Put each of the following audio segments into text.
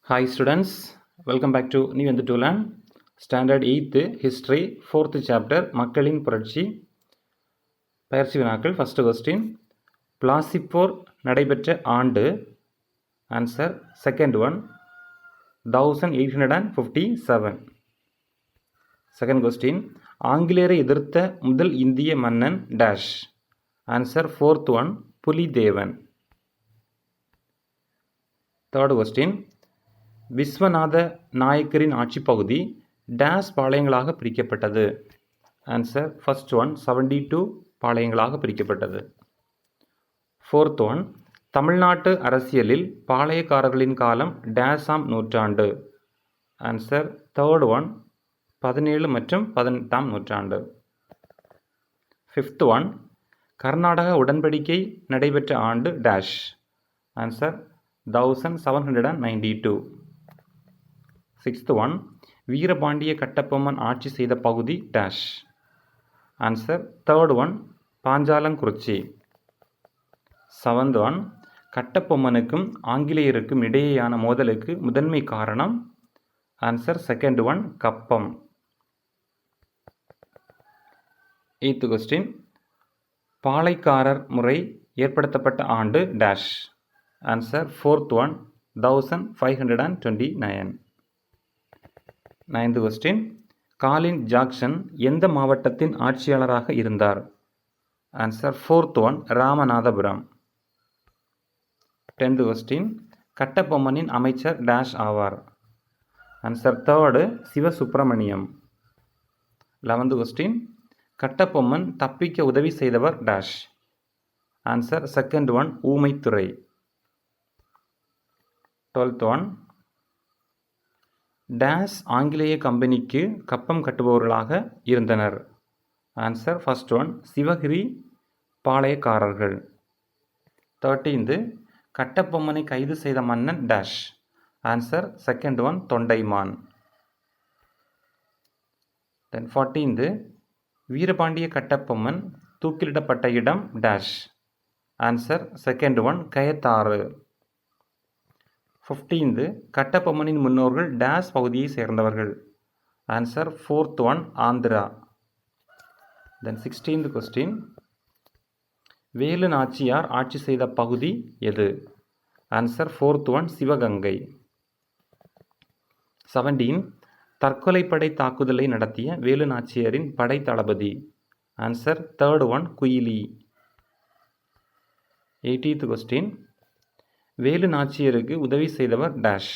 Hi students, welcome back to New and to Learn. Standard 8th History 4th chapter மக்களின் புரட்சி பயிற்சி வினாக்கள். First question, பிளாசிப்போர் நடைபெற்ற ஆண்டு. Answer second one 1857. Second question, ஆங்கிலேயரை எதிர்த்த முதல் இந்திய மன்னன் dash. Answer fourth one Pulithevan. Third question, Viswanatha நாயக்கரின் ஆட்சி பகுதி டேஸ் பாளையங்களாக பிரிக்கப்பட்டது. ஆன்சர் ஃபர்ஸ்ட் ஒன் 72 பாளையங்களாக பிரிக்கப்பட்டது. ஃபோர்த் ஒன், தமிழ்நாட்டு அரசியலில் பாளையக்காரர்களின் காலம் டேஸாம் நூற்றாண்டு. ஆன்சர் தேர்ட் ஒன் 17 மற்றும் 18ஆம் நூற்றாண்டு. ஃபிஃப்த் ஒன், கர்நாடக உடன்படிக்கை நடைபெற்ற ஆண்டு dash. Answer 1792. Sixth one, Veerapandiya Kattabomman ஆட்சி செய்த பகுதி dash. Answer third one Panchalankurichi. Seventh one, கட்டபொம்மனுக்கும் ஆங்கிலேயருக்கும் இடையேயான மோதலுக்கு முதன்மை காரணம். ஆன்சர் செகண்ட் ஒன் கப்பம். எய்த் கொஸ்டின், பாளையக்காரர் முறை ஏற்படுத்தப்பட்ட ஆண்டு dash. Answer fourth one 1529. Ninth question, Colin Jackson எந்த மாவட்டத்தின் ஆட்சியாளராக இருந்தார். Answer fourth one Ramanathapuram. Tenth question, கட்டபொம்மனின் அமைச்சர் டேஷ் ஆவார். Answer third Sivasubramaniam. 11th question, Kattabomman தப்பிக்க உதவி செய்தவர் dash. Answer second one Oomaithurai. 12th one, dash ஆங்கிலேய கம்பெனிக்கு கப்பம் கட்டுபவர்களாக இருந்தனர். ஆன்சர் ஃபர்ஸ்ட் ஒன் சிவகிரி பாளையக்காரர்கள். 13th, கட்டபொம்மனை கைது செய்த மன்னன் dash. Answer second one Thondaiman. 14th, Veerapandiya Kattabomman தூக்கிலிடப்பட்ட இடம் dash. Answer second one Kayatharu. 15th, கட்டபொம்மனின் முன்னோர்கள் டேஷ் பகுதியை சேர்ந்தவர்கள். Answer fourth one Andhra. 16th question, Velu Nachiyar ஆட்சி செய்த பகுதி எது. Answer fourth one Sivaganga. 17, தற்கொலைப்படை தாக்குதலை நடத்திய வேலு நாச்சியாரின் படை தளபதி. Answer third one Kuyili. 18th question, Velu நாச்சியருக்கு உதவி செய்தவர் dash.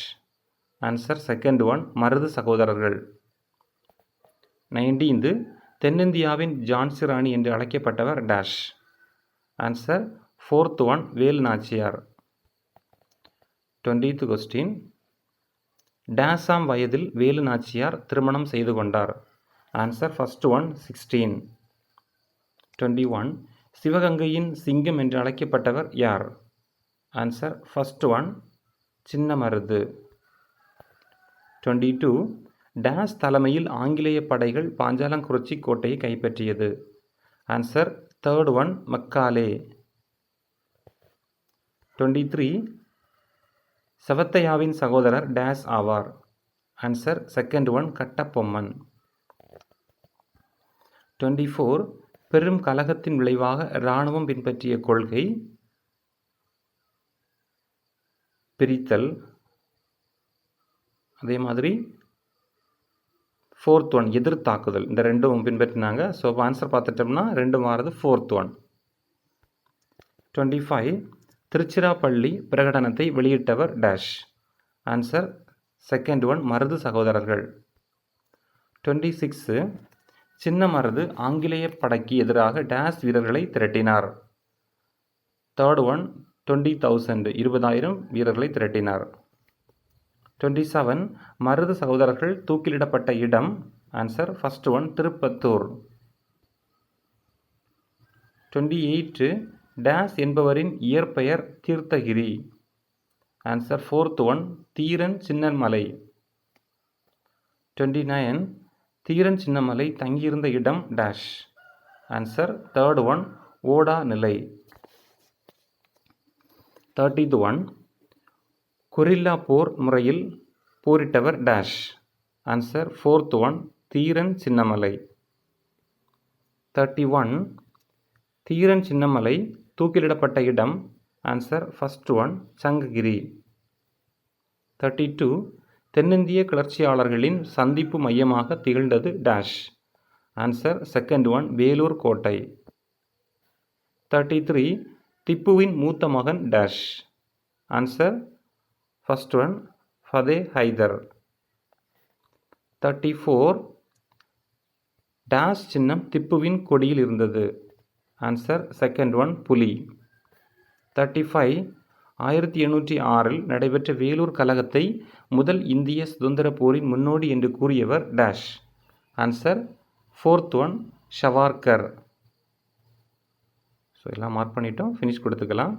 Answer second one Marudhu சகோதரர்கள். 19th, தென்னிந்தியாவின் ஜான்சி ராணி என்று அழைக்கப்பட்டவர் dash. Answer fourth one Velu Nachiyar. 20th question, டேஸாம் வயதில் வேலு நாச்சியார் திருமணம் செய்து கொண்டார். Answer first one 16. 21, சிவகங்கையின் சிங்கம் என்று அழைக்கப்பட்டவர் யார். ஆன்சர் ஃபர்ஸ்ட் ஒன் சின்ன மருது. 22, டேஸ் தலைமையில் ஆங்கிலேய படைகள் பாஞ்சாலங்குறிச்சி கோட்டையை கைப்பற்றியது. Answer third one Macaulay. 23, செவத்தையாவின் சகோதரர் டேஸ் ஆவார். Answer second one Kattabomman. 24, பெரும் கலகத்தின் விளைவாக இராணுவம் பின்பற்றிய கொள்கை பிரித்தல். அதே மாதிரி ஃபோர்த் ஒன் எதிர்த்தாக்குதல். இந்த ரெண்டும் பின்பற்றினாங்க. ஸோ ஆன்சர் பார்த்துட்டோம்னா ரெண்டும் மாறுது ஃபோர்த் ஒன். 25, திருச்சிராப்பள்ளி பிரகடனத்தை வெளியிட்டவர் dash. Answer second one Marudhu சகோதரர்கள். 26, சின்ன மருது ஆங்கிலேய படைக்கு எதிராக டேஷ் வீரர்களை திரட்டினார். தேர்ட் ஒன் 20,000 20,000 வீரர்களை திரட்டினார். 27, மருது சகோதரர்கள் தூக்கிலிடப்பட்ட இடம். Answer first one Tiruppattur. 28, dash என்பவரின் இயற்பெயர் Theerthagiri. Answer fourth one Dheeran Chinnamalai. 29, Dheeran Chinnamalai தங்கியிருந்த இடம் டேஷ். ஆன்சர் தேர்ட் ஒன் ஓடா நிலை. 31, கொரில்லா போர் முறையில் போரிட்டவர் dash. Answer fourth one, Dheeran Chinnamalai. 31. Dheeran Chinnamalai தூக்கிலிடப்பட்ட இடம். Answer first one, Sankagiri. 32. தென்னிந்திய கிளர்ச்சியாளர்களின் சந்திப்பு மையமாக திகழ்ந்தது dash. Answer second one, Vellore கோட்டை. 33. திப்புவின் மூத்த மகன் dash. Answer first one, Fateh Haidar. 34. Dash சின்னம் திப்புவின் கொடியில் இருந்தது. ஆன்சர் செகண்ட் ஒன், புலி. 35. 1806 நடைபெற்ற வேலூர் கலகத்தை முதல் இந்திய சுதந்திர போரின் முன்னோடி என்று கூறியவர் dash. Answer fourth one, Savarkar. So எல்லாம் மார்க் பண்ணிட்டோம், ஃபினிஷ் கொடுத்துக்கலாம்.